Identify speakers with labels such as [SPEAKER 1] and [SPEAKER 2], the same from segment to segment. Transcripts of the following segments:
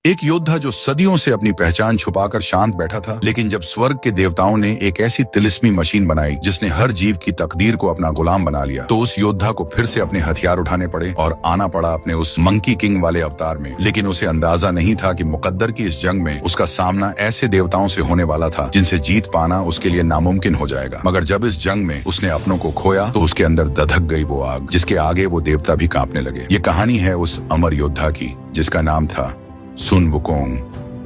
[SPEAKER 1] एक योद्धा जो सदियों से अपनी पहचान छुपाकर शांत बैठा था, लेकिन जब स्वर्ग के देवताओं ने एक ऐसी तिलिस्मी मशीन बनाई जिसने हर जीव की तकदीर को अपना गुलाम बना लिया, तो उस योद्धा को फिर से अपने हथियार उठाने पड़े और आना पड़ा अपने उस मंकी किंग वाले अवतार में। लेकिन उसे अंदाजा नहीं था कि मुकद्दर की इस जंग में उसका सामना ऐसे देवताओं से होने वाला था जिनसे जीत पाना उसके लिए नामुमकिन हो जाएगा। मगर जब इस जंग में उसने अपनों को खोया तो उसके अंदर धधक गई वो आग जिसके आगे वो देवता भी कांपने लगे। ये कहानी है उस अमर योद्धा की जिसका नाम था सुन वुकोंग।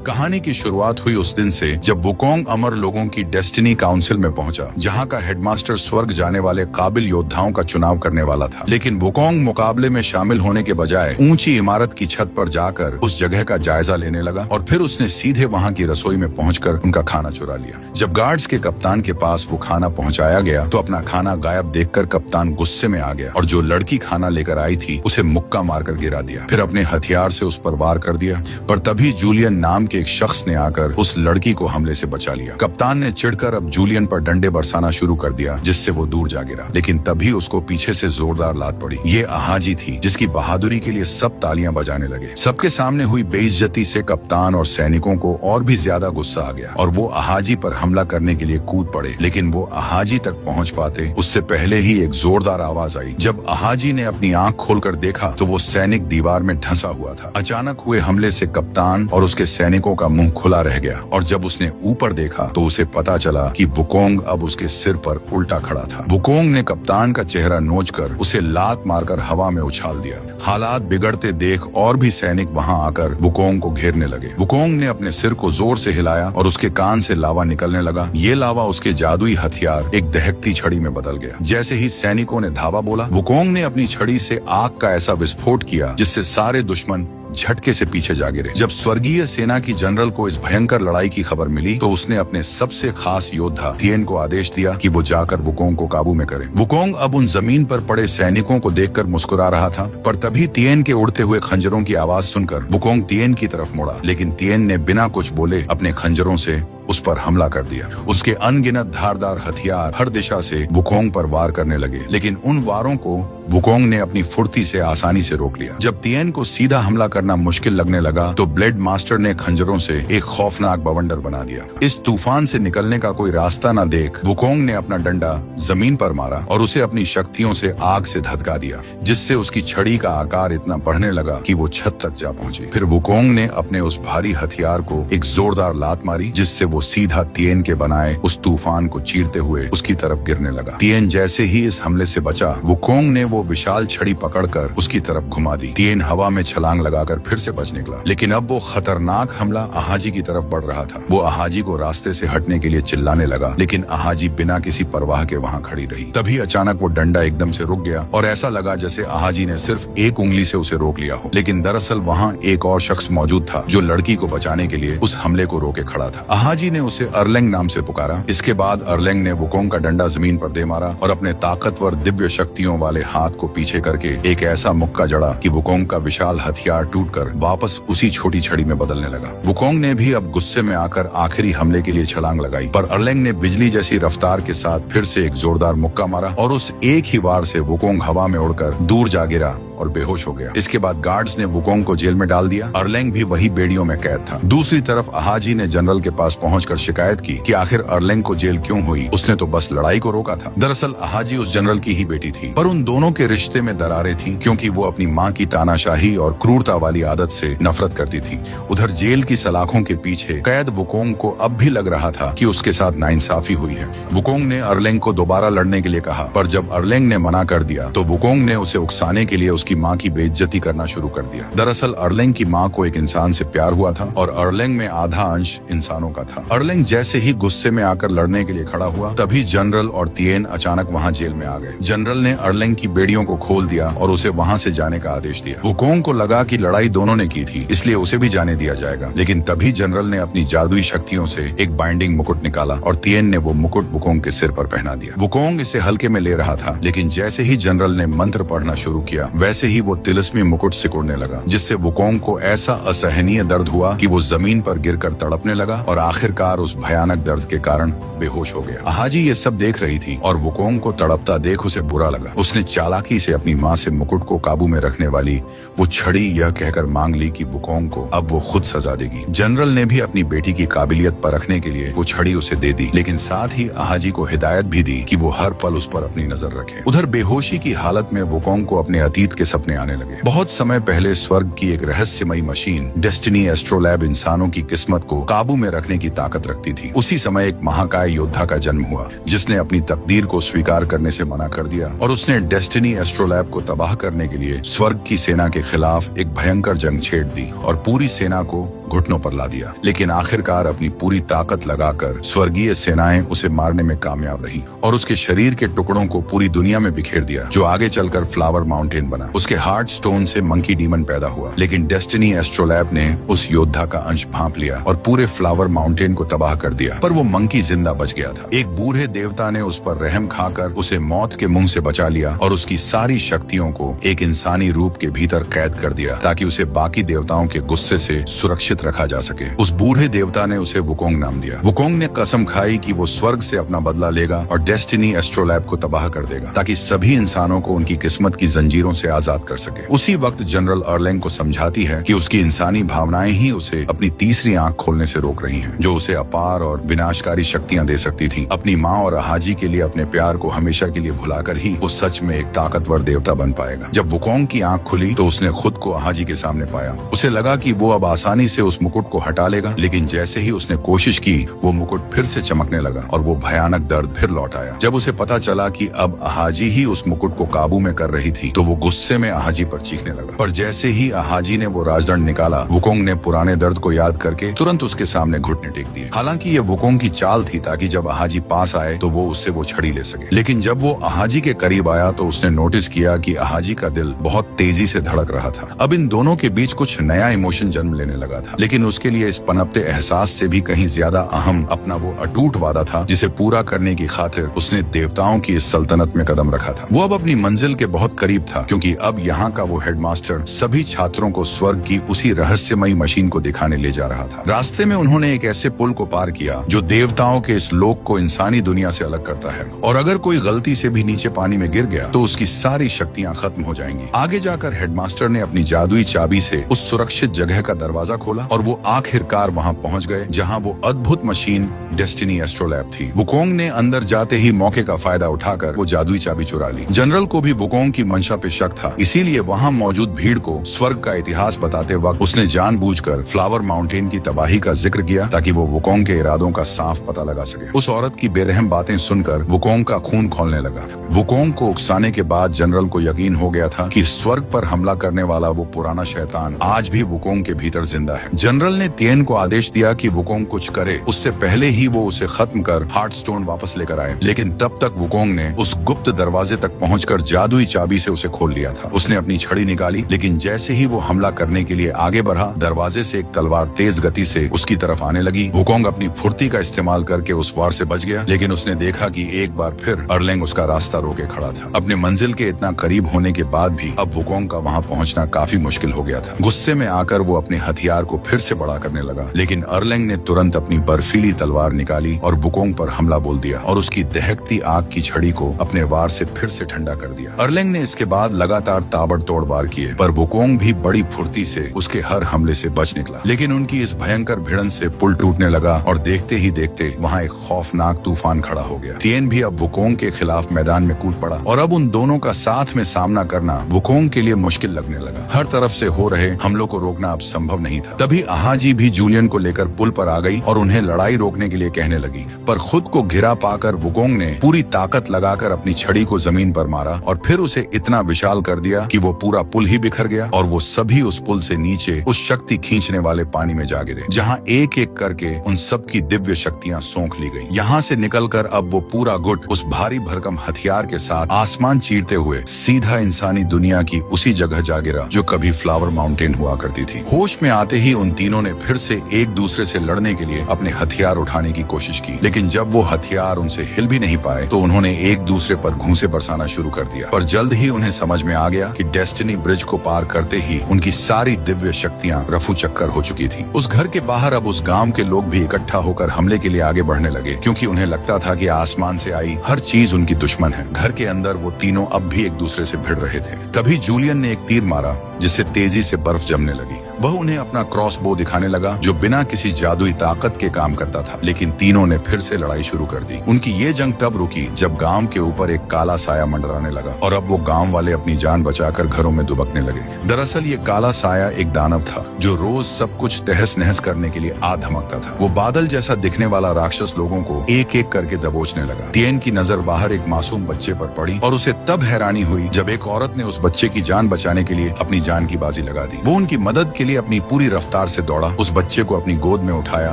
[SPEAKER 1] कहानी की शुरुआत हुई उस दिन से जब वुकोंग अमर लोगों की डेस्टिनी काउंसिल में पहुंचा, जहां का हेडमास्टर स्वर्ग जाने वाले काबिल योद्धाओं का चुनाव करने वाला था। लेकिन वुकोंग मुकाबले में शामिल होने के बजाय ऊंची इमारत की छत पर जाकर उस जगह का जायजा लेने लगा और फिर उसने सीधे वहां की रसोई में पहुंचकर उनका खाना चुरा लिया। जब गार्ड्स के कप्तान के पास वो खाना पहुंचाया गया तो अपना खाना गायब देखकर कप्तान गुस्से में आ गया और जो लड़की खाना लेकर आई थी उसे मुक्का मारकर गिरा दिया। फिर अपने हथियार से उस पर वार कर दिया, पर तभी जूलियन नाम के एक शख्स ने आकर उस लड़की को हमले से बचा लिया। कप्तान ने चिढ़कर अब जूलियन पर डंडे बरसाना शुरू कर दिया जिससे वो दूर जा गिरा। लेकिन तभी उसको पीछे से जोरदार लात पड़ी। ये अहाजी थी जिसकी बहादुरी के लिए सब तालियां बजाने लगे। सबके सामने हुई बेइज्जती से कप्तान और सैनिकों को और भी ज्यादा गुस्सा आ गया और वो अहाजी पर हमला करने के लिए कूद पड़े। लेकिन वो अहाजी तक पहुंच पाते उससे पहले ही एक जोरदार आवाज आई। जब अहाजी ने अपनी आंख खोलकर देखा तो वो सैनिक दीवार में ढंसा हुआ था। अचानक हुए हमले से कप्तान और उसके सैनिकों का मुंह खुला रह गया और जब उसने ऊपर देखा तो उसे पता चला कि वुकोंग अब उसके सिर पर उल्टा खड़ा था। वुकोंग ने कप्तान का चेहरा नोचकर उसे लात मारकर हवा में उछाल दिया। हालात बिगड़ते देख और भी सैनिक वहां आकर वुकोंग को घेरने लगे। वुकोंग ने अपने सिर को जोर से हिलाया और उसके कान से लावा निकलने लगा। ये लावा उसके जादुई हथियार एक दहकती छड़ी में बदल गया। जैसे ही सैनिकों ने धावा बोला, वुकोंग ने अपनी छड़ी से आग का ऐसा विस्फोट किया जिससे सारे दुश्मन झटके से पीछे जा गिरे। जब स्वर्गीय सेना की जनरल को इस भयंकर लड़ाई की खबर मिली तो उसने अपने सबसे खास योद्धा तिएन को आदेश दिया कि वो जाकर वुकोंग को काबू में करे। वुकोंग अब उन जमीन पर पड़े सैनिकों को देखकर मुस्कुरा रहा था, पर तभी तिएन के उड़ते हुए खंजरों की आवाज सुनकर वुकोंग तिएन की तरफ मुड़ा। लेकिन तिएन ने बिना कुछ बोले अपने खंजरों से उस पर हमला कर दिया। उसके अनगिनत धारदार हथियार हर दिशा से वुकोंग पर वार करने लगे, लेकिन उन वारों को वुकोंग ने अपनी फुर्ती से आसानी से रोक लिया। जब तिएन को सीधा हमला करना मुश्किल लगने लगा तो ब्लेड मास्टर ने खंजरों से एक खौफनाक बवंडर बना दिया। इस तूफान से निकलने का कोई रास्ता न देख वुकोंग ने अपना डंडा जमीन पर मारा और उसे अपनी शक्तियों से आग से धधका दिया, जिससे उसकी छड़ी का आकार इतना बढ़ने लगा कि वो छत तक जा पहुंची। फिर वुकोंग ने अपने उस भारी हथियार को एक जोरदार लात मारी जिससे वो सीधा तिएन के बनाए उस तूफान को चीरते हुए उसकी तरफ गिरने लगा। तिएन जैसे ही इस हमले से बचा, वुकोंग ने वो विशाल छड़ी पकड़कर उसकी तरफ घुमा दी। तिएन हवा में छलांग लगाकर फिर से बच निकला, लेकिन अब वो खतरनाक हमला अहाजी की तरफ बढ़ रहा था। वो अहाजी को रास्ते से हटने के लिए चिल्लाने लगा, लेकिन अहाजी बिना किसी परवाह के वहां खड़ी रही। तभी अचानक वो डंडा एकदम से रुक गया और ऐसा लगा जैसे अहाजी ने सिर्फ एक उंगली से उसे रोक लिया हो। लेकिन दरअसल वहाँ एक और शख्स मौजूद था जो लड़की को बचाने के लिए उस हमले को रोके खड़ा था। अहाजी ने उसे अर्लेंग नाम से पुकारा। इसके बाद अर्लेंग ने वुकोंग का डंडा जमीन पर दे मारा और अपने ताकतवर दिव्य शक्तियों वाले हाथ को पीछे करके एक ऐसा मुक्का जड़ा कि वुकोंग का विशाल हथियार टूटकर वापस उसी छोटी छड़ी में बदलने लगा। वुकोंग ने भी अब गुस्से में आकर आखिरी हमले के लिए छलांग लगाई, पर अर्लेंग ने बिजली जैसी रफ्तार के साथ फिर से एक जोरदार मुक्का मारा और उस एक ही वार से वुकोंग हवा में उड़कर दूर जा गिरा और बेहोश हो गया। इसके बाद गार्ड्स ने वुकोंग को जेल में डाल दिया। अर्लेंग भी वही बेड़ियों में कैद था। दूसरी तरफ अहाजी ने जनरल के पास पहुंचकर शिकायत की कि आखिर अर्लेंग को जेल क्यों हुई, उसने तो बस लड़ाई को रोका था। दरअसल अहाजी उस जनरल की ही बेटी थी, पर उन दोनों के रिश्ते में दरारें थीं क्योंकि वो अपनी माँ की तानाशाही और क्रूरता वाली आदत से नफरत करती थी। उधर जेल की सलाखों के पीछे कैद वुकोंग को अब भी लग रहा था कि उसके साथ नाइंसाफी हुई है। वुकोंग ने अर्लेंग को दोबारा लड़ने के लिए कहा, पर जब अर्लेंग ने मना कर दिया तो वुकोंग ने उसे उकसाने के लिए उसकी माँ की बेइज्जती करना शुरू कर दिया। दरअसल अर्लेंग की माँ को एक इंसान से प्यार हुआ था और अर्लेंग में आधा अंश इंसानों का था। अर्लेंग जैसे ही गुस्से में आकर लड़ने के लिए खड़ा हुआ, तभी जनरल और तिएन अचानक वहाँ जेल में आ गए। जनरल ने अर्लेंग की बेड़ियों को खोल दिया और उसे वहाँ से जाने का आदेश दिया। वुकोंग को लगा कि लड़ाई दोनों ने की थी, इसलिए उसे भी जाने दिया जाएगा। लेकिन तभी जनरल ने अपनी जादुई शक्तियों से एक बाइंडिंग मुकुट निकाला और तिएन ने वो मुकुट वुकोंग के सिर पर पहना दिया। वुकोंग इसे हल्के में ले रहा था, लेकिन जैसे ही जनरल ने मंत्र पढ़ना शुरू किया, वैसे जैसे ही वो तिलिस्मी मुकुट सिकुड़ने लगा, जिससे वुकोंग को ऐसा असहनीय दर्द हुआ कि वो जमीन पर गिरकर तड़पने लगा और आखिरकार उस भयानक दर्द के कारण बेहोश हो गया। अहाजी ये सब देख रही थी और वुकोंग को तड़पता देख उसे बुरा लगा। उसने चालाकी से अपनी माँ से मुकुट को काबू में रखने वाली वो छड़ी यह कहकर मांग ली कि वुकोंग को अब वो खुद सजा देगी। जनरल ने भी अपनी बेटी की काबिलियत परखने के लिए वो छड़ी उसे दे दी, लेकिन साथ ही अहाजी को हिदायत भी दी कि वो हर पल उस पर अपनी नजर रखे। उधर बेहोशी की हालत में वुकोंग को अपने अतीत के सपने आने लगे। बहुत समय पहले स्वर्ग की एक रहस्यमयी मशीन डेस्टिनी एस्ट्रोलैब इंसानों की किस्मत को काबू में रखने की ताकत रखती थी। उसी समय एक महाकाय योद्धा का जन्म हुआ, जिसने अपनी तकदीर को स्वीकार करने से मना कर दिया और उसने डेस्टिनी एस्ट्रोलैब को तबाह करने के लिए स्वर्ग की सेना के खिलाफ एक भयंकर जंग छेड़ दी और पूरी सेना को घुटनों पर ला दिया। लेकिन आखिरकार अपनी पूरी ताकत लगाकर स्वर्गीय सेनाएं उसे मारने में कामयाब रही और उसके शरीर के टुकड़ों को पूरी दुनिया में बिखेर दिया, जो आगे चलकर फ्लावर माउंटेन बना। उसके हार्ट स्टोन से मंकी डीमन पैदा हुआ, लेकिन डेस्टिनी एस्ट्रोलैब ने उस योद्धा का अंश भांप लिया और पूरे फ्लावर माउंटेन को तबाह कर दिया। पर वो मंकी जिंदा बच गया था। एक बूढ़े देवता ने उस पर रहम खाकर उसे मौत के मुंह से बचा लिया और उसकी सारी शक्तियों को एक इंसानी रूप के भीतर कैद कर दिया, ताकि उसे बाकी देवताओं के गुस्से से सुरक्षित रखा जा सके। उस बूढ़े देवता ने उसे वुकोंग नाम दिया। वुकोंग ने कसम खाई कि वो स्वर्ग से अपना बदला लेगा और डेस्टिनी एस्ट्रोलैब को तबाह कर देगा, ताकि सभी इंसानों को उनकी किस्मत की जंजीरों से आजाद कर सके। उसी वक्त जनरल अर्लेंग को समझाती है कि उसकी इंसानी भावनाएं ही उसे अपनी तीसरी आंख खोलने से रोक रही हैं, जो उसे अपार और विनाशकारी शक्तियां दे सकती थी। अपनी माँ और अहाजी के लिए अपने प्यार को हमेशा के लिए भुलाकर ही वो सच में एक ताकतवर देवता बन पाएगा। जब वुकोंग की आंख खुली तो उसने खुद को अहाजी के सामने पाया। उसे लगा कि वो अब आसानी से उस मुकुट को हटा लेगा, लेकिन जैसे ही उसने कोशिश की वो मुकुट फिर से चमकने लगा और वो भयानक दर्द फिर लौट आया। जब उसे पता चला कि अब अहाजी ही उस मुकुट को काबू में कर रही थी, तो वो गुस्से में अहाजी पर चीखने लगा। पर जैसे ही अहाजी ने वो राजदंड निकाला, वुकोंग ने पुराने दर्द को याद करके तुरंत उसके सामने घुटने टेक दिए। हालांकि ये वुकोंग की चाल थी, ताकि जब अहाजी पास आए तो वो उससे वो छड़ी ले सके। लेकिन जब वो अहाजी के करीब आया तो उसने नोटिस किया कि अहाजी का दिल बहुत तेजी से धड़क रहा था। अब इन दोनों के बीच कुछ नया इमोशन जन्म लेने लगा था, लेकिन उसके लिए इस पनपते एहसास से भी कहीं ज्यादा अहम अपना वो अटूट वादा था, जिसे पूरा करने की खातिर उसने देवताओं की इस सल्तनत में कदम रखा था। वो अब अपनी मंजिल के बहुत करीब था, क्योंकि अब यहाँ का वो हेडमास्टर सभी छात्रों को स्वर्ग की उसी रहस्यमयी मशीन को दिखाने ले जा रहा था। रास्ते में उन्होंने एक ऐसे पुल को पार किया जो देवताओं के इस लोक को इंसानी दुनिया से अलग करता है, और अगर कोई गलती से भी नीचे पानी में गिर गया तो उसकी सारी शक्तियाँ खत्म हो जाएंगी। आगे जाकर हेडमास्टर ने अपनी जादुई चाबी से उस सुरक्षित जगह का दरवाजा खोला और वो आखिरकार वहाँ पहुँच गए जहाँ वो अद्भुत मशीन डेस्टिनी एस्ट्रोलैब थी। वुकोंग ने अंदर जाते ही मौके का फायदा उठाकर वो जादुई चाबी चुरा ली। जनरल को भी वुकोंग की मंशा पे शक था, इसीलिए वहाँ मौजूद भीड़ को स्वर्ग का इतिहास बताते वक्त उसने जानबूझकर फ्लावर माउंटेन की तबाही का जिक्र किया, ताकि वो वुकोंग के इरादों का साफ पता लगा सके। उस औरत की बेरहम बातें सुनकर वुकोंग का खून खौलने लगा। वुकोंग को उकसाने के बाद जनरल को यकीन हो गया था कि स्वर्ग पर हमला करने वाला वो पुराना शैतान आज भी वुकोंग के भीतर जिंदा है। जनरल ने तिएन को आदेश दिया कि वुकोंग कुछ करे, उससे पहले ही वो उसे खत्म कर हार्ट स्टोन वापस लेकर आए। लेकिन तब तक वुकोंग ने उस गुप्त दरवाजे तक पहुंचकर जादुई चाबी से उसे खोल लिया था। उसने अपनी छड़ी निकाली, लेकिन जैसे ही वो हमला करने के लिए आगे बढ़ा, दरवाजे से एक तलवार तेज गति से उसकी तरफ आने लगी। वुकोंग अपनी फुर्ती का इस्तेमाल करके उस वार से बच गया, लेकिन उसने देखा कि एक बार फिर अर्लेंग उसका रास्ता रोके खड़ा था। अपने मंजिल के इतना करीब होने के बाद भी अब वुकोंग का वहां पहुंचना काफी मुश्किल हो गया था। गुस्से में आकर वो अपने हथियार को फिर से बड़ा करने लगा, लेकिन अर्लेंग ने तुरंत अपनी बर्फीली तलवार निकाली और वुकोंग पर हमला बोल दिया और उसकी दहकती आग की छड़ी को अपने वार से फिर से ठंडा कर दिया। अर्लेंग ने इसके बाद लगातार ताबड़तोड़ वार किए, पर वुकोंग भी बड़ी फुर्ती से उसके हर हमले से बच निकला। लेकिन उनकी इस भयंकर भिड़न से पुल टूटने लगा और देखते ही देखते वहाँ एक खौफनाक तूफान खड़ा हो गया। तिएन भी अब वुकोंग के खिलाफ मैदान में कूद पड़ा और अब उन दोनों का साथ में सामना करना वुकोंग के लिए मुश्किल लगने लगा। हर तरफ से हो रहे हमलों को रोकना अब संभव नहीं था। तभी अहाजी भी जूलियन को लेकर पुल पर आ गई और उन्हें लड़ाई रोकने के लिए कहने लगी, पर खुद को घिरा पाकर वुकोंग ने पूरी ताकत लगाकर अपनी छड़ी को जमीन पर मारा और फिर उसे इतना विशाल कर दिया कि वो पूरा पुल ही बिखर गया और वो सभी उस पुल से नीचे उस शक्ति खींचने वाले पानी में जा गिरे, जहाँ एक एक करके उन सब की दिव्य शक्तियाँ सौंख ली गई। यहाँ से निकलकर अब वो पूरा गुट उस भारी भरकम हथियार के साथ आसमान चीरते हुए सीधा इंसानी दुनिया की उसी जगह जा गिरा जो कभी फ्लावर माउंटेन हुआ करती थी। होश में आते ही उन तीनों ने फिर से एक दूसरे से लड़ने के लिए अपने हथियार उठाने की कोशिश की, लेकिन जब वो हथियार उनसे हिल भी नहीं पाए तो उन्होंने एक दूसरे पर घूंसे बरसाना शुरू कर दिया। पर जल्द ही उन्हें समझ में आ गया कि डेस्टिनी ब्रिज को पार करते ही उनकी सारी दिव्य शक्तियां रफू चक्कर हो चुकी थी। उस घर के बाहर अब उस गांव के लोग भी इकट्ठा होकर हमले के लिए आगे बढ़ने लगे, क्योंकि उन्हें लगता था कि आसमान से आई हर चीज उनकी दुश्मन है। घर के अंदर वो तीनों अब भी एक दूसरे से भिड़ रहे थे। तभी जूलियन ने एक तीर मारा जिससे तेजी से बर्फ जमने लगी। वह उन्हें अपना क्रॉस बो दिखाने लगा जो बिना किसी जादुई ताकत के काम करता था, लेकिन तीनों ने फिर से लड़ाई शुरू कर दी। उनकी ये जंग तब रुकी जब गांव के ऊपर एक काला साया मंडराने लगा और अब वो गांव वाले अपनी जान बचाकर घरों में दुबकने लगे। दरअसल ये काला साया एक दानव था जो रोज सब कुछ तहस नहस करने के लिए आ धमकता था। वो बादल जैसा दिखने वाला राक्षस लोगों को एक एक करके दबोचने लगा। तिएन की नजर बाहर एक मासूम बच्चे पर पड़ी और उसे तब हैरानी हुई जब एक औरत ने उस बच्चे की जान बचाने के लिए अपनी जान की बाजी लगा दी। वो उनकी मदद के लिए अपनी पूरी रफ्तार से दौड़ा, उस बच्चे को अपनी गोद में उठाया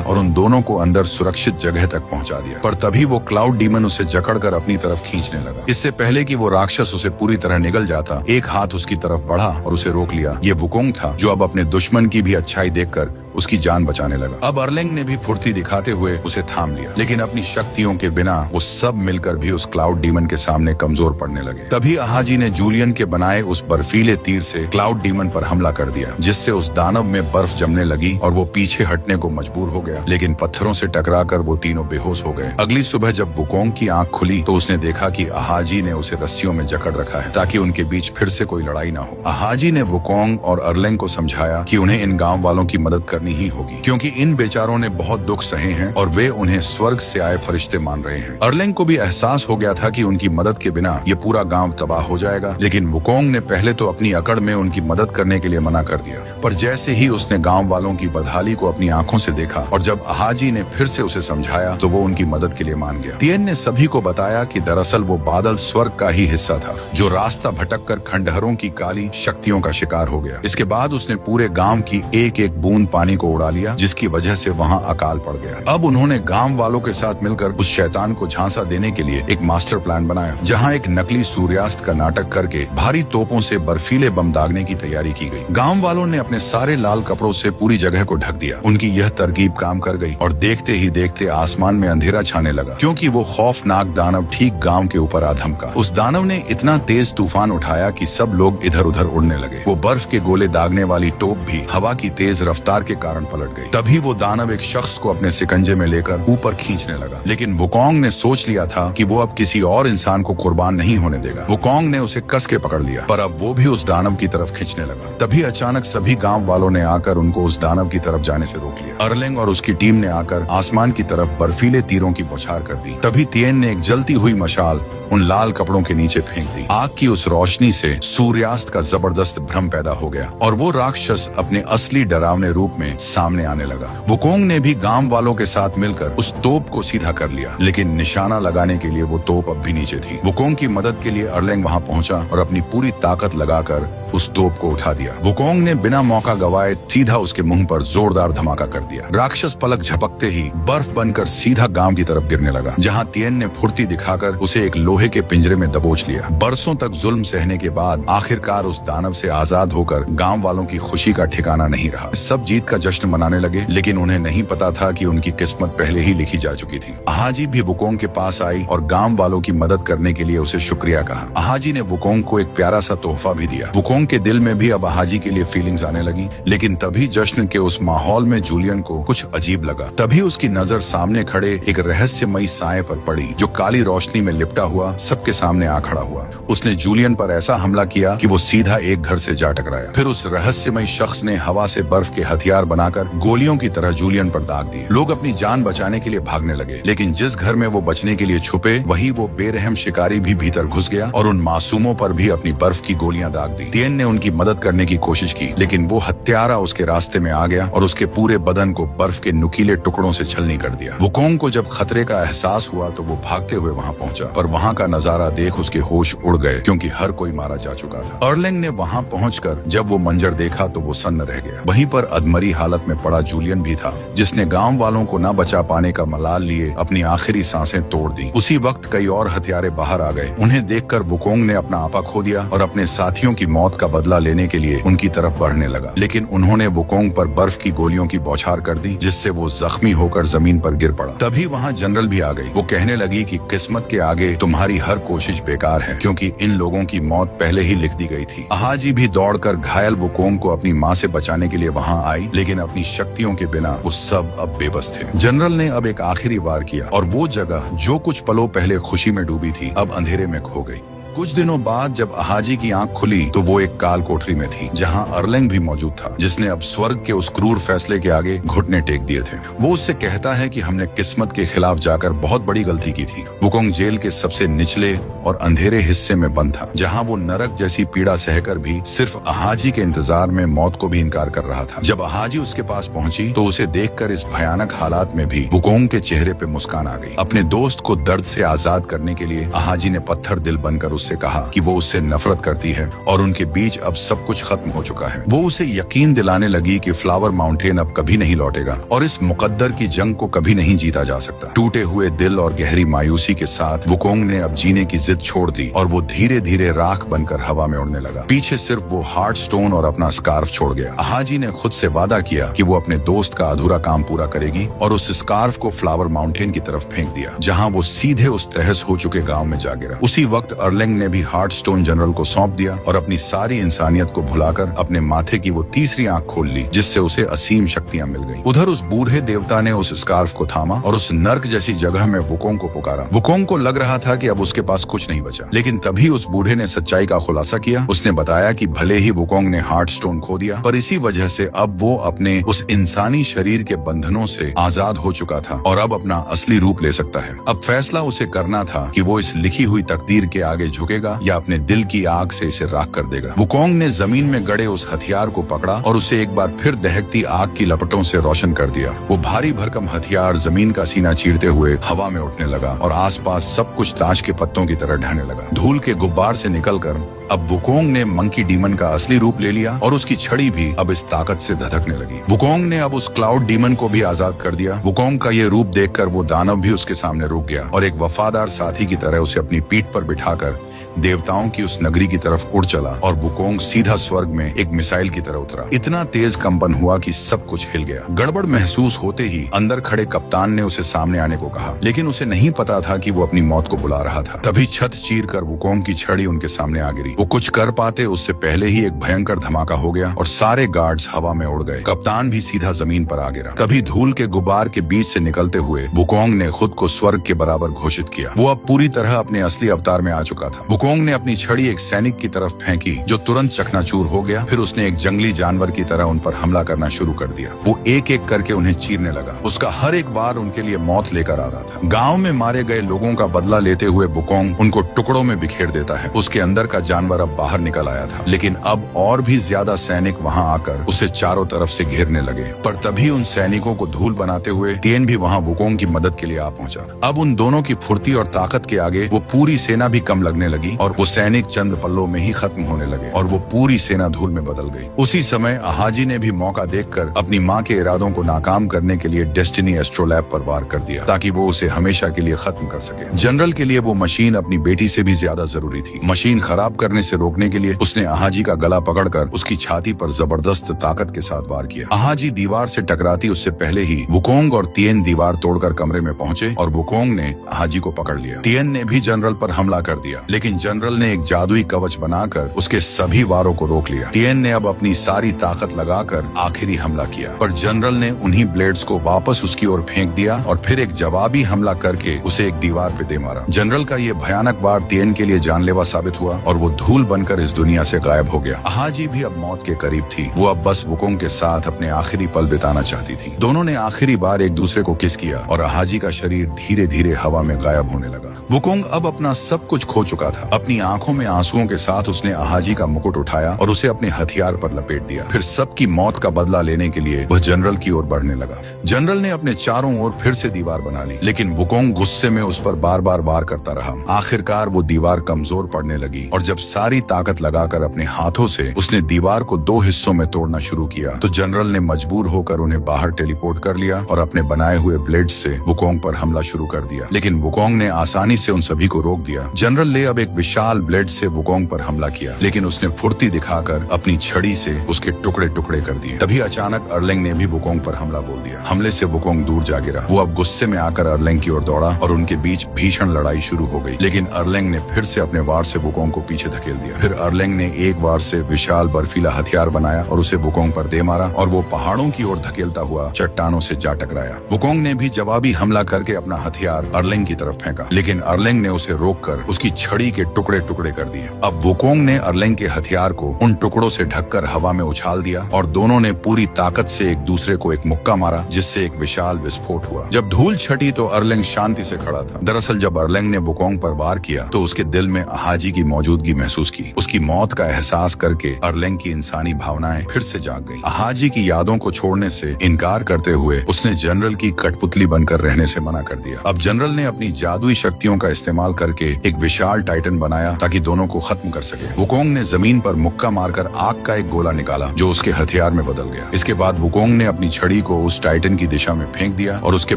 [SPEAKER 1] और उन दोनों को अंदर सुरक्षित जगह तक पहुंचा दिया। पर तभी वो क्लाउड डीमन उसे जकड़कर अपनी तरफ खींचने लगा। इससे पहले कि वो राक्षस उसे पूरी तरह निगल जाता, एक हाथ उसकी तरफ बढ़ा और उसे रोक लिया। ये वुकोंग था जो अब अपने दुश्मन की भी अच्छाई देखकर उसकी जान बचाने लगा। अब अर्लेंग ने भी फुर्ती दिखाते हुए उसे थाम लिया, लेकिन अपनी शक्तियों के बिना वो सब मिलकर भी उस क्लाउड डीमन के सामने कमजोर पड़ने लगे। तभी अहाजी ने जूलियन के बनाए उस बर्फीले तीर से क्लाउड डीमन पर हमला कर दिया, जिससे उस दानव में बर्फ जमने लगी और वो पीछे हटने को मजबूर हो गया, लेकिन पत्थरों से टकराकर वो तीनों बेहोश हो गए। अगली सुबह जब वुकोंग की आंख खुली तो उसने देखा कि अहाजी ने उसे रस्सियों में जकड़ रखा है ताकि उनके बीच फिर से कोई लड़ाई ना हो। अहाजी ने वुकोंग और अर्लेंग को समझाया कि उन्हें इन गाँव वालों की मदद करनी ही होगी, क्योंकि इन बेचारों ने बहुत दुख सहे हैं और वे उन्हें स्वर्ग से आए फरिश्ते मान रहे हैं। अर्लेंग को भी एहसास हो गया था कि उनकी मदद के बिना ये पूरा गांव तबाह हो जाएगा, लेकिन वुकोंग ने पहले तो अपनी अकड़ में उनकी मदद करने के लिए मना कर दिया। पर जैसे ही उसने गांव वालों की बदहाली को अपनी आंखों से देखा और जब अहाजी ने फिर से उसे समझाया तो वो उनकी मदद के लिए मान गया। तिएन ने सभी को बताया कि दरअसल वो बादल स्वर्ग का ही हिस्सा था जो रास्ता भटककर खंडहरों की काली शक्तियों का शिकार हो गया। इसके बाद उसने पूरे गांव की एक एक बूंद पानी को उड़ा लिया, जिसकी वजह से वहां अकाल पड़ गया। अब उन्होंने गांव वालों के साथ मिलकर उस शैतान को झांसा देने के लिए एक मास्टर प्लान बनाया, जहां एक नकली सूर्यास्त का नाटक करके भारी तोपों से बर्फीले बम दागने की तैयारी की गई। गांव वालों ने अपने सारे लाल कपड़ों से पूरी जगह को ढक दिया। उनकी यह तरकीब काम कर गई और देखते ही देखते आसमान में अंधेरा छाने लगा, क्योंकि वो खौफनाक दानव ठीक गांव के ऊपर आ धमका। उस दानव ने इतना तेज तूफान उठाया कि सब लोग इधर उधर उड़ने लगे। वो बर्फ के गोले दागने वाली टोप भी हवा की तेज रफ्तार के कारण पलट गई। तभी वो दानव एक शख्स को अपने सिकंजे में लेकर ऊपर खींचने लगा, लेकिन वुकोंग ने सोच लिया था कि वो अब किसी और इंसान को कुर्बान नहीं होने देगा। वुकोंग ने उसे कस के पकड़ लिया, पर अब वो भी उस दानव की तरफ खींचने लगा। तभी अचानक सभी गांव वालों ने आकर उनको उस दानव की तरफ जाने से रोक लिया। अर्लेंग और उसकी टीम ने आकर आसमान की तरफ बर्फीले तीरों की बौछार कर दी। तभी तिएन ने एक जलती हुई मशाल उन लाल कपड़ों के नीचे फेंक दी। आग की उस रोशनी से सूर्यास्त का जबरदस्त भ्रम पैदा हो गया और वो राक्षस अपने असली डरावने रूप में सामने आने लगा। वुकोंग ने भी गांव वालों के साथ मिलकर उस तोप को सीधा कर लिया, लेकिन निशाना लगाने के लिए वो तोप अब भी नीचे थी। वुकोंग की मदद के लिए अर्लेंग वहां पहुंचा और अपनी पूरी ताकत लगाकर उस तोप को उठा दिया। वुकोंग ने बिना मौका गवाए सीधा उसके मुंह पर जोरदार धमाका कर दिया। राक्षस पलक झपकते ही बर्फ बनकर सीधा गांव की तरफ गिरने लगा, जहां तिएन ने फुर्ती दिखाकर उसे एक लोहे के पिंजरे में दबोच लिया। बरसों तक जुल्म सहने के बाद आखिरकार उस दानव से आजाद होकर गांव वालों की खुशी का ठिकाना नहीं रहा। सब जीत का जश्न मनाने लगे, लेकिन उन्हें नहीं पता था कि उनकी किस्मत पहले ही लिखी जा चुकी थी। अहाजी भी वुकोंग के पास आई और गांव वालों की मदद करने के लिए उसे शुक्रिया कहा। अहाजी ने वुकोंग को एक प्यारा सा तोहफा भी दिया। वुकोंग के दिल में भी अब अहाजी के लिए फीलिंग्स आने लगी, लेकिन तभी जश्न के उस माहौल में जूलियन को कुछ अजीब लगा। तभी उसकी नजर सामने खड़े एक रहस्यमयी साए पर पड़ी जो काली रोशनी में लिपटा हुआ सबके सामने आ खड़ा हुआ। उसने जूलियन पर ऐसा हमला किया कि वो सीधा एक घर से जा टकराया। फिर उस रहस्यमयी शख्स ने हवा से बर्फ के हथियार बनाकर गोलियों की तरह जूलियन पर दाग दिए। लोग अपनी जान बचाने के लिए भागने लगे, लेकिन जिस घर में वो बचने के लिए छुपे वही वो बेरहम शिकारी भी भीतर घुस गया और उन मासूमों पर भी अपनी बर्फ की गोलियां दाग दी। तिएन ने उनकी मदद करने की कोशिश की, लेकिन वो हत्यारा उसके रास्ते में आ गया और उसके पूरे बदन को बर्फ के नुकीले टुकड़ों से छलनी कर दिया। वुकोंग को जब खतरे का एहसास हुआ तो वो भागते हुए वहां पहुंचा, पर वहां का नजारा देख उसके होश उड़ गए, क्योंकि हर कोई मारा जा चुका था। अर्लेंग ने वहां पहुंचकर जब वो मंजर देखा तो वो सन्न रह गया। वहीं पर अधमरी हालत में पड़ा जूलियन भी था, जिसने गांव वालों को न बचा पाने का मलाल लिए अपनी आखिरी सांसें तोड़ दी। उसी वक्त कई और हत्यारे बाहर आ गए। उन्हें देखकर वुकोंग ने अपना आपा खो दिया और अपने साथियों की मौत का बदला लेने के लिए उनकी तरफ बढ़ने लगा। लगा, लेकिन उन्होंने वुकोंग पर बर्फ की गोलियों की बौछार कर दी, जिससे वो जख्मी होकर जमीन पर गिर पड़ा। तभी वहाँ जनरल भी आ गई। वो कहने लगी कि किस्मत के आगे तुम्हारी हर कोशिश बेकार है, क्योंकि इन लोगों की मौत पहले ही लिख दी गई थी। अहाजी भी दौड़कर घायल वुकोंग को अपनी माँ से बचाने के लिए वहाँ आई, लेकिन अपनी शक्तियों के बिना वो सब अब बेबस थे। जनरल ने अब एक आखिरी वार किया और वो जगह जो कुछ पलों पहले खुशी में डूबी थी अब अंधेरे में खो गई। कुछ दिनों बाद जब अहाजी की आंख खुली तो वो एक काल कोठरी में थी, जहां अर्लेंग भी मौजूद था, जिसने अब स्वर्ग के उस क्रूर फैसले के आगे घुटने टेक दिए थे। वो उससे कहता है कि हमने किस्मत के खिलाफ जाकर बहुत बड़ी गलती की थी। वुकोंग जेल के सबसे निचले और अंधेरे हिस्से में बंद था, जहां वो नरक जैसी पीड़ा सहकर भी सिर्फ अहाजी के इंतजार में मौत को भी इनकार कर रहा था। जब अहाजी उसके पास पहुंची तो उसे देखकर इस भयानक हालात में भी वुकोंग के चेहरे पे मुस्कान आ गई। अपने दोस्त को दर्द से आजाद करने के लिए अहाजी ने पत्थर दिल बनकर उससे कहा कि वो उससे नफरत करती है और उनके बीच अब सब कुछ खत्म हो चुका है। वो उसे यकीन दिलाने लगी कि फ्लावर माउंटेन अब कभी नहीं लौटेगा और इस मुकद्दर की जंग को कभी नहीं जीता जा सकता। टूटे हुए दिल और गहरी मायूसी के साथ वुकोंग ने अब जीने की जिद छोड़ दी और वो धीरे धीरे राख बनकर हवा में उड़ने लगा। पीछे सिर्फ वो हार्ट स्टोन और अपना स्कार्फ छोड़ गया। अहाजी ने खुद से वादा किया कि वो अपने दोस्त का अधूरा काम पूरा करेगी और उस स्कार्फ को फ्लावर माउंटेन की तरफ फेंक दिया, जहाँ वो सीधे उस तहस हो चुके गाँव में जा गिरा। उसी वक्त अर्लेंग ने भी हार्ट स्टोन जनरल को सौंप दिया और अपनी सारी इंसानियत को भुलाकर अपने माथे की वो तीसरी आंख खोल ली, जिससे उसे असीम शक्तियां मिल गईं। उधर उस बूढ़े देवता ने उस स्कार्फ को थामा और उस नर्क जैसी जगह में वुकोंग को पुकारा। वुकोंग को लग रहा था कि अब उसके पास कुछ नहीं बचा, लेकिन तभी उस बूढ़े ने सच्चाई का खुलासा किया। उसने बताया कि भले ही वुकोंग ने हार्ट स्टोन खो दिया, पर इसी वजह से अब वो अपने उस इंसानी शरीर के बंधनों से आजाद हो चुका था और अब अपना असली रूप ले सकता है। अब फैसला उसे करना था कि वो इस लिखी हुई तकदीर के आगे झुकेगा या अपने दिल की आग से इसे राख कर देगा। वुकोंग ने जमीन में गड़े उस हथियार को पकड़ा और उसे एक बार फिर दहकती आग की लपटों से रोशन कर दिया। वो भारी भरकम हथियार जमीन का सीना चीरते हुए हवा में उठने लगा और आसपास सब कुछ ताश के पत्तों की तरह ढहने लगा। धूल के गुब्बार से निकलकर अब वुकोंग ने मंकी डीमन का असली रूप ले लिया और उसकी छड़ी भी अब इस ताकत से धधकने लगी। वुकोंग ने अब उस क्लाउड डीमन को भी आजाद कर दिया। वुकोंग का ये रूप देखकर वो दानव भी उसके सामने रुक गया और एक वफादार साथी की तरह उसे अपनी पीठ पर बिठाकर देवताओं की उस नगरी की तरफ उड़ चला और वुकोंग सीधा स्वर्ग में एक मिसाइल की तरह उतरा। इतना तेज कंपन हुआ कि सब कुछ हिल गया। गड़बड़ महसूस होते ही अंदर खड़े कप्तान ने उसे सामने आने को कहा, लेकिन उसे नहीं पता था कि वो अपनी मौत को बुला रहा था। तभी छत चीरकर वुकोंग की छड़ी उनके सामने आ गिरी। वो कुछ कर पाते उससे पहले ही एक भयंकर धमाका हो गया और सारे गार्ड्स हवा में उड़ गए। कप्तान भी सीधा जमीन पर आ गिरा। तभी धूल के गुब्बार के बीच से निकलते हुए वुकोंग ने खुद को स्वर्ग के बराबर घोषित किया। वो अब पूरी तरह अपने असली अवतार में आ चुका था। वुकोंग ने अपनी छड़ी एक सैनिक की तरफ फेंकी जो तुरंत चकनाचूर हो गया। फिर उसने एक जंगली जानवर की तरह उन पर हमला करना शुरू कर दिया। वो एक एक करके उन्हें चीरने लगा। उसका हर एक वार उनके लिए मौत लेकर आ रहा था। गांव में मारे गए लोगों का बदला लेते हुए वुकोंग उनको टुकड़ों में बिखेर देता है। उसके अंदर का जानवर अब बाहर निकल आया था, लेकिन अब और भी ज्यादा सैनिक वहां आकर उसे चारों तरफ से घेरने लगे। पर तभी उन सैनिकों को धूल बनाते हुए तिएन भी वहां वुकोंग की मदद के लिए आ पहुंचा। अब उन दोनों की फुर्ती और ताकत के आगे वो पूरी सेना भी कम लगने लगी और वो सैनिक चंद पल्लों में ही खत्म होने लगे और वो पूरी सेना धूल में बदल गई। उसी समय अहाजी ने भी मौका देखकर अपनी माँ के इरादों को नाकाम करने के लिए डेस्टिनी एस्ट्रोलैब पर वार कर दिया, ताकि वो उसे हमेशा के लिए खत्म कर सके। जनरल के लिए वो मशीन अपनी बेटी से भी ज्यादा जरूरी थी। मशीन खराब करने से रोकने के लिए उसने अहाजी का गला पकड़कर उसकी छाती पर जबरदस्त ताकत के साथ वार किया। अहाजी दीवार से टकराती उससे पहले ही वुकोंग और तिएन दीवार तोड़कर कमरे में पहुंचे और वुकोंग ने अहाजी को पकड़ लिया। तिएन ने भी जनरल पर हमला कर दिया, लेकिन जनरल ने एक जादुई कवच बनाकर उसके सभी वारों को रोक लिया। तिएन ने अब अपनी सारी ताकत लगाकर आखिरी हमला किया, पर जनरल ने उन्हीं ब्लेड्स को वापस उसकी ओर फेंक दिया और फिर एक जवाबी हमला करके उसे एक दीवार पे दे मारा। जनरल का ये भयानक वार तिएन के लिए जानलेवा साबित हुआ और वो धूल बनकर इस दुनिया से गायब हो गया। अहाजी भी अब मौत के करीब थी। वो अब बस वुकोंग के साथ अपने आखिरी पल बिताना चाहती थी। दोनों ने आखिरी बार एक दूसरे को किस किया और अहाजी का शरीर धीरे धीरे हवा में गायब होने लगा। वुकोंग अब अपना सब कुछ खो चुका था। अपनी आंखों में आंसुओं के साथ उसने अहाजी का मुकुट उठाया और उसे अपने हथियार पर लपेट दिया। फिर सबकी मौत का बदला लेने के लिए वह जनरल की ओर बढ़ने लगा। जनरल ने अपने चारों ओर फिर से दीवार बना ली, लेकिन वुकोंग गुस्से में उस पर बार बार वार करता रहा। आखिरकार वो दीवार कमजोर पड़ने लगी और जब सारी ताकत लगाकर अपने हाथों से उसने दीवार को दो हिस्सों में तोड़ना शुरू किया, तो जनरल ने मजबूर होकर उन्हें बाहर टेलीपोर्ट कर लिया और अपने बनाए हुए ब्लेड से वुकोंग पर हमला शुरू कर दिया। लेकिन वुकोंग ने आसानी से उन सभी को रोक दिया। जनरल ले अब एक विशाल ब्लेड से वुकोंग पर हमला किया, लेकिन उसने फुर्ती दिखाकर अपनी छड़ी से उसके टुकड़े टुकड़े कर दिए। तभी अचानक अर्लेंग ने भी वुकोंग पर हमला बोल दिया। हमले से वुकोंग दूर जा गिरा। वो अब गुस्से में आकर अर्लेंग की ओर दौड़ा और उनके बीच भीषण लड़ाई शुरू हो गई। लेकिन अर्लेंग ने फिर से अपने वार से वुकोंग को पीछे धकेल दिया। फिर अर्लेंग ने एक वार से विशाल बर्फीला हथियार बनाया और उसे वुकोंग पर दे मारा और वो पहाड़ों की ओर धकेलता हुआ चट्टानों से जा टकराया। वुकोंग ने भी जवाबी हमला करके अपना हथियार अर्लेंग की तरफ फेंका, लेकिन अर्लेंग ने उसे रोककर उसकी छड़ी के टुकड़े टुकड़े कर दिए। अब वुकोंग ने अर्लेंग के हथियार को उन टुकड़ों से ढककर हवा में उछाल दिया और दोनों ने पूरी ताकत से एक दूसरे को एक मुक्का मारा, जिससे एक विशाल विस्फोट हुआ। जब धूल छटी तो अर्लेंग शांति से खड़ा था। दरअसल जब अर्लेंग ने वुकोंग पर वार किया तो उसके दिल में अहाजी की मौजूदगी महसूस की। उसकी मौत का एहसास करके अर्लेंग की इंसानी भावनाएं फिर से जाग गई। अहाजी की यादों को छोड़ने से इनकार करते हुए उसने जनरल की कठपुतली बनकर रहने से मना कर दिया। अब जनरल ने अपनी जादुई शक्तियों का इस्तेमाल करके एक विशाल टाइटन बनाया ताकि दोनों को खत्म कर सके। वुकोंग ने जमीन पर मुक्का मारकर आग का एक गोला निकाला जो उसके हथियार में बदल गया। इसके बाद वुकोंग ने अपनी छड़ी को उस टाइटन की दिशा में फेंक दिया और उसके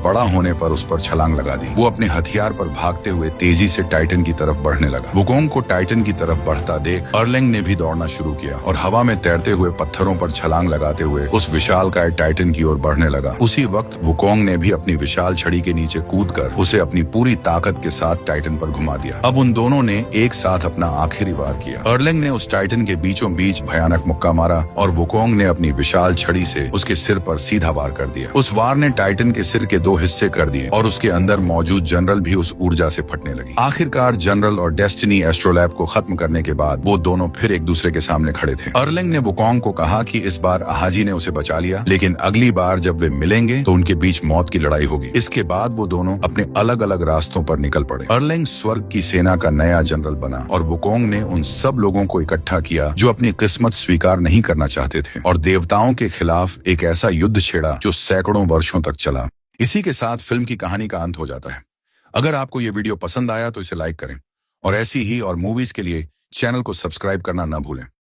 [SPEAKER 1] बड़ा होने पर उस पर छलांग लगा दी। वो अपने हथियार पर भागते हुए तेजी से टाइटन की तरफ बढ़ने लगा। वुकोंग को टाइटन की तरफ बढ़ता देख अर्लेंग ने भी दौड़ना शुरू किया और हवा में तैरते हुए पत्थरों पर छलांग लगाते हुए उस विशालकाय टाइटन की ओर बढ़ने लगा। उसी वक्त वुकोंग ने भी अपनी विशाल छड़ी के नीचे कूदकर उसे अपनी पूरी ताकत के साथ टाइटन पर घुमा दिया। अब उन दोनों ने एक साथ अपना आखिरी वार किया। अर्लेंग ने उस टाइटन के बीचों बीच भयानक मुक्का मारा और वुकोंग ने अपनी विशाल छड़ी से उसके सिर पर सीधा वार कर दिया। उस वार ने टाइटन के सिर के 2 हिस्से कर दिए और उसके अंदर मौजूद जनरल भी उस ऊर्जा से फटने लगी। आखिरकार जनरल और डेस्टिनी एस्ट्रोलैब को खत्म करने के बाद वो दोनों फिर एक दूसरे के सामने खड़े थे। अर्लेंग ने वुकोंग को कहा कि इस बार अहाजी ने उसे बचा लिया, लेकिन अगली बार जब वे मिलेंगे तो उनके बीच मौत की लड़ाई होगी। इसके बाद वो दोनों अपने अलग अलग रास्तों पर निकल पड़े। अर्लेंग स्वर्ग की सेना का नया जनरल बना और वुकोंग ने उन सब लोगों को इकट्ठा किया जो अपनी किस्मत स्वीकार नहीं करना चाहते थे और देवताओं के खिलाफ एक ऐसा युद्ध छेड़ा जो सैकड़ों वर्षों तक चला। इसी के साथ फिल्म की कहानी का अंत हो जाता है। अगर आपको ये वीडियो पसंद आया तो इसे लाइक करें और ऐसी ही और मूवीज के लिए चैनल को सब्सक्राइब करना न भूलें।